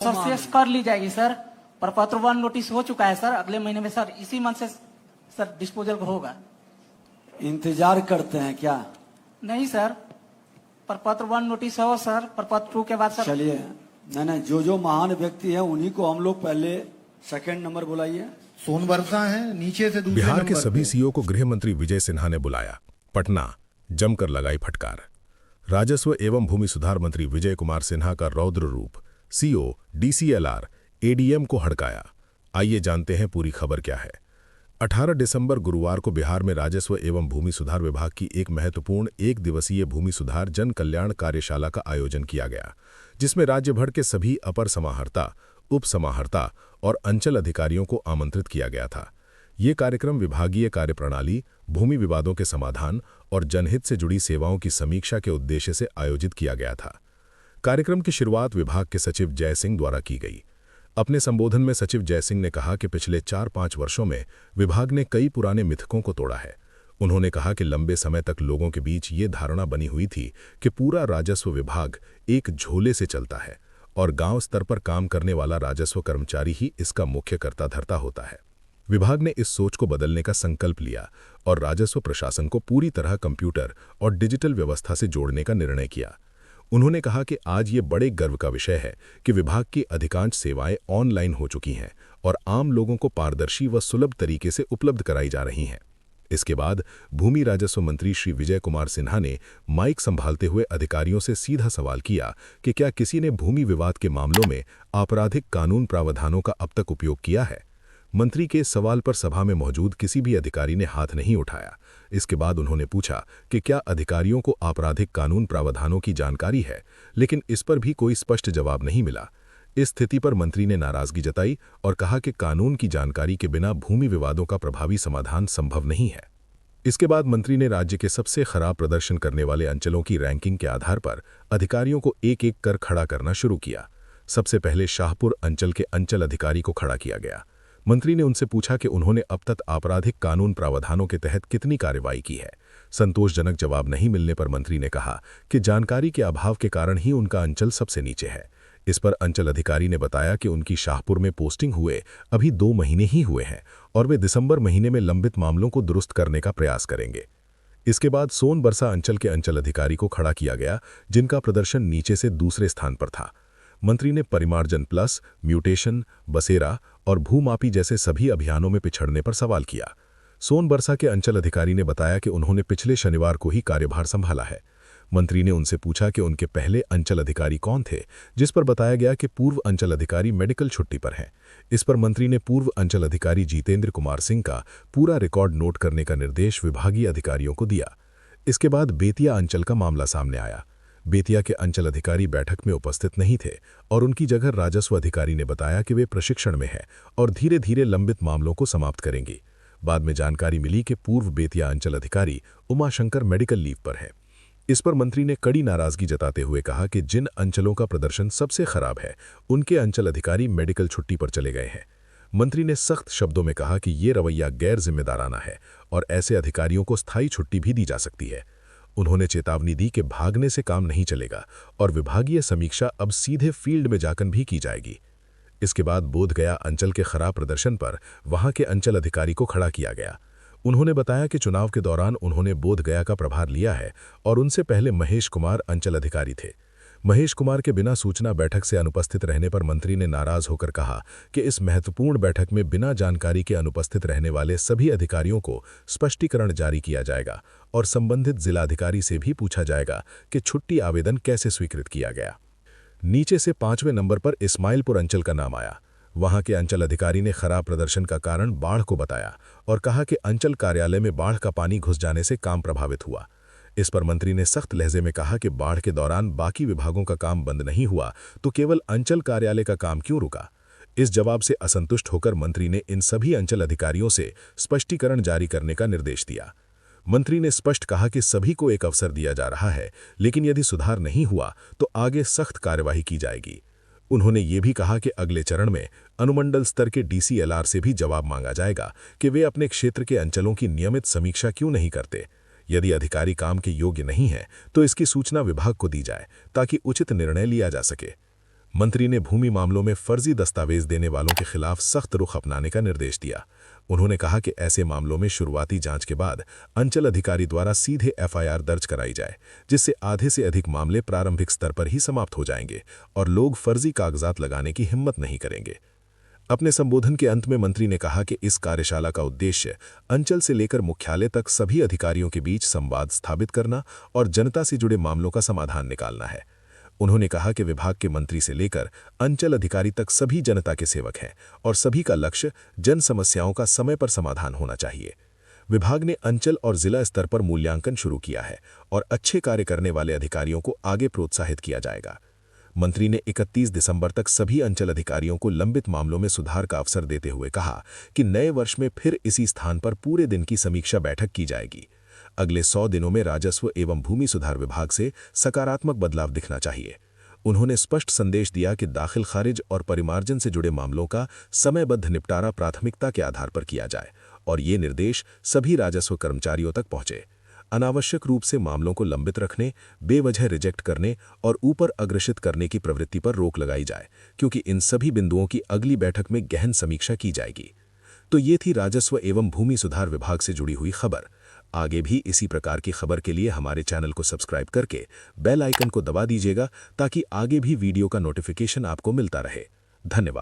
Sir cess कर ली जाएगी sir, प्रपत्र 1 नोटिस हो चुका है सर, अगले महीने में सर इसी मंथ से सर डिस्पोजल होगा। इंतजार करते हैं क्या? नहीं सर, प्रपत्र 1 नोटिस हो सर, प्रपत्र 2 के बाद सर। चलिए, नहीं, जो महान व्यक्ति है उन्हीं को हम लोग पहले सेकंड नंबर बुलाइए। सोनबरसा है, नीचे से दूसरे बिहार के नंबर सभी पे। सीओ को गृह मंत्री विजय सिन्हा ने बुलाया। पटना जमकर लगाई फटकार। राजस्व एवं भूमि सुधार मंत्री विजय कुमार सिन्हा का रौद्र रूप सीओ, डीसीएलआर, एडीएम को हड़काया। आइए जानते हैं पूरी खबर क्या है। 18 दिसंबर गुरुवार को बिहार में राजस्व एवं भूमि सुधार विभाग की एक महत्वपूर्ण एक दिवसीय भूमि सुधार जन कल्याण कार्यशाला का आयोजन किया गया, जिसमें राज्य भर के सभी अपर समाहर्ता, उप समाहर्ता और अंचल अधिकारियों को आमंत्रित किया गया था। ये कार्यक्रम विभागीय कार्यप्रणाली, भूमि विवादों के समाधान और जनहित से जुड़ी सेवाओं की समीक्षा के उद्देश्य से आयोजित किया गया था। कार्यक्रम की शुरुआत विभाग के सचिव जय सिंह द्वारा की गई। अपने संबोधन में सचिव जय सिंह ने कहा कि पिछले 4-5 वर्षों में विभाग ने कई पुराने मिथकों को तोड़ा है। उन्होंने कहा कि लंबे समय तक लोगों के बीच ये धारणा बनी हुई थी कि पूरा राजस्व विभाग एक झोले से चलता है और गांव स्तर पर काम करने वाला राजस्व कर्मचारी ही इसका मुख्य कर्ता धर्ता होता है। विभाग ने इस सोच को बदलने का संकल्प लिया और राजस्व प्रशासन को पूरी तरह कंप्यूटर और डिजिटल व्यवस्था से जोड़ने का निर्णय किया। उन्होंने कहा कि आज ये बड़े गर्व का विषय है कि विभाग की अधिकांश सेवाएं ऑनलाइन हो चुकी हैं और आम लोगों को पारदर्शी व सुलभ तरीके से उपलब्ध कराई जा रही हैं। इसके बाद भूमि राजस्व मंत्री श्री विजय कुमार सिन्हा ने माइक संभालते हुए अधिकारियों से सीधा सवाल किया कि क्या किसी ने भूमि विवाद के मामलों में आपराधिक कानून प्रावधानों का अब तक उपयोग किया है। मंत्री के इस सवाल पर सभा में मौजूद किसी भी अधिकारी ने हाथ नहीं उठाया। इसके बाद उन्होंने पूछा कि क्या अधिकारियों को आपराधिक कानून प्रावधानों की जानकारी है, लेकिन इस पर भी कोई स्पष्ट जवाब नहीं मिला। इस स्थिति पर मंत्री ने नाराजगी जताई और कहा कि कानून की जानकारी के बिना भूमि विवादों का प्रभावी समाधान संभव नहीं है। इसके बाद मंत्री ने राज्य के सबसे खराब प्रदर्शन करने वाले अंचलों की रैंकिंग के आधार पर अधिकारियों को एक-एक कर खड़ा करना शुरू किया। सबसे पहले शाहपुर अंचल के अंचल अधिकारी को खड़ा किया गया। मंत्री ने उनसे पूछा कि उन्होंने अब तक आपराधिक कानून प्रावधानों के तहत कितनी कार्रवाई की है। संतोषजनक जवाब नहीं मिलने पर मंत्री ने कहा कि जानकारी के अभाव के कारण ही उनका अंचल सबसे नीचे है। इस पर अंचल अधिकारी ने बताया कि उनकी शाहपुर में पोस्टिंग हुए अभी 2 महीने ही हुए हैं और वे दिसंबर महीने में लंबित मामलों को दुरुस्त करने का प्रयास करेंगे। इसके बाद सोनबरसा अंचल के अंचल अधिकारी को खड़ा किया गया, जिनका प्रदर्शन नीचे से दूसरे स्थान पर था। मंत्री ने परिमार्जन प्लस, म्यूटेशन, बसेरा और भूमापी जैसे सभी अभियानों में पिछड़ने पर सवाल किया। सोनबरसा के अंचल अधिकारी ने बताया कि उन्होंने पिछले शनिवार को ही कार्यभार संभाला है। मंत्री ने उनसे पूछा कि उनके पहले अंचल अधिकारी कौन थे, जिस पर बताया गया कि पूर्व अंचल अधिकारी मेडिकल छुट्टी पर हैं। इस पर मंत्री ने पूर्व अंचल अधिकारी जितेंद्र कुमार सिंह का पूरा रिकॉर्ड नोट करने का निर्देश विभागीय अधिकारियों को दिया। इसके बाद बेतिया अंचल का मामला सामने आया। बेतिया के अंचल अधिकारी बैठक में उपस्थित नहीं थे और उनकी जगह राजस्व अधिकारी ने बताया कि वे प्रशिक्षण में हैं और धीरे धीरे लंबित मामलों को समाप्त करेंगी। बाद में जानकारी मिली कि पूर्व बेतिया अंचल अधिकारी उमाशंकर मेडिकल लीव पर हैं। इस पर मंत्री ने कड़ी नाराजगी जताते हुए कहा कि जिन अंचलों का प्रदर्शन सबसे खराब है, उनके अंचल अधिकारी मेडिकल छुट्टी पर चले गए हैं। मंत्री ने सख्त शब्दों में कहा कि ये रवैया गैर जिम्मेदाराना है और ऐसे अधिकारियों को स्थायी छुट्टी भी दी जा सकती है। उन्होंने चेतावनी दी कि भागने से काम नहीं चलेगा और विभागीय समीक्षा अब सीधे फील्ड में जाकर भी की जाएगी। इसके बाद बोधगया अंचल के खराब प्रदर्शन पर वहां के अंचल अधिकारी को खड़ा किया गया। उन्होंने बताया कि चुनाव के दौरान उन्होंने बोधगया का प्रभार लिया है और उनसे पहले महेश कुमार अंचल अधिकारी थे। महेश कुमार के बिना सूचना बैठक से अनुपस्थित रहने पर मंत्री ने नाराज होकर कहा कि इस महत्वपूर्ण बैठक में बिना जानकारी के अनुपस्थित रहने वाले सभी अधिकारियों को स्पष्टीकरण जारी किया जाएगा और संबंधित जिलाधिकारी से भी पूछा जाएगा कि छुट्टी आवेदन कैसे स्वीकृत किया गया। नीचे से 5वें नंबर पर इस्माइलपुर अंचल का नाम आया। वहां के अंचल अधिकारी ने खराब प्रदर्शन का कारण बाढ़ को बताया और कहा कि अंचल कार्यालय में बाढ़ का पानी घुस जाने से काम प्रभावित हुआ। इस पर मंत्री ने सख्त लहजे में कहा कि बाढ़ के दौरान बाकी विभागों का काम बंद नहीं हुआ तो केवल अंचल कार्यालय का काम क्यों रुका। इस जवाब से असंतुष्ट होकर मंत्री ने इन सभी अंचल अधिकारियों से स्पष्टीकरण जारी करने का निर्देश दिया। मंत्री ने स्पष्ट कहा कि सभी को एक अवसर दिया जा रहा है, लेकिन यदि सुधार नहीं हुआ तो आगे सख्त कार्यवाही की जाएगी। उन्होंने ये भी कहा कि अगले चरण में अनुमंडल स्तर के डीसीएलआर से भी जवाब मांगा जाएगा कि वे अपने क्षेत्र के अंचलों की नियमित समीक्षा क्यों नहीं करते। यदि अधिकारी काम के योग्य नहीं है तो इसकी सूचना विभाग को दी जाए ताकि उचित निर्णय लिया जा सके। मंत्री ने भूमि मामलों में फर्जी दस्तावेज देने वालों के खिलाफ सख्त रुख अपनाने का निर्देश दिया। उन्होंने कहा कि ऐसे मामलों में शुरुआती जांच के बाद अंचल अधिकारी द्वारा सीधे एफआईआर दर्ज कराई जाए, जिससे आधे से अधिक मामले प्रारंभिक स्तर पर ही समाप्त हो जाएंगे और लोग फर्जी कागजात लगाने की हिम्मत नहीं करेंगे। अपने संबोधन के अंत में मंत्री ने कहा कि इस कार्यशाला का उद्देश्य अंचल से लेकर मुख्यालय तक सभी अधिकारियों के बीच संवाद स्थापित करना और जनता से जुड़े मामलों का समाधान निकालना है। उन्होंने कहा कि विभाग के मंत्री से लेकर अंचल अधिकारी तक सभी जनता के सेवक हैं और सभी का लक्ष्य जन समस्याओं का समय पर समाधान होना चाहिए। विभाग ने अंचल और जिला स्तर पर मूल्यांकन शुरू किया है और अच्छे कार्य करने वाले अधिकारियों को आगे प्रोत्साहित किया जाएगा। मंत्री ने 31 दिसंबर तक सभी अंचल अधिकारियों को लंबित मामलों में सुधार का अवसर देते हुए कहा कि नए वर्ष में फिर इसी स्थान पर पूरे दिन की समीक्षा बैठक की जाएगी। अगले 100 दिनों में राजस्व एवं भूमि सुधार विभाग से सकारात्मक बदलाव दिखना चाहिए। उन्होंने स्पष्ट संदेश दिया कि दाखिल खारिज और परिमार्जन से जुड़े मामलों का समयबद्ध निपटारा प्राथमिकता के आधार पर किया जाए और ये निर्देश सभी राजस्व कर्मचारियों तक पहुंचे। अनावश्यक रूप से मामलों को लंबित रखने, बेवजह रिजेक्ट करने और ऊपर अग्रेषित करने की प्रवृत्ति पर रोक लगाई जाए, क्योंकि इन सभी बिंदुओं की अगली बैठक में गहन समीक्षा की जाएगी। तो ये थी राजस्व एवं भूमि सुधार विभाग से जुड़ी हुई खबर। आगे भी इसी प्रकार की खबर के लिए हमारे चैनल को सब्सक्राइब करके बेल आइकन को दबा दीजिएगा ताकि आगे भी वीडियो का नोटिफिकेशन आपको मिलता रहे। धन्यवाद।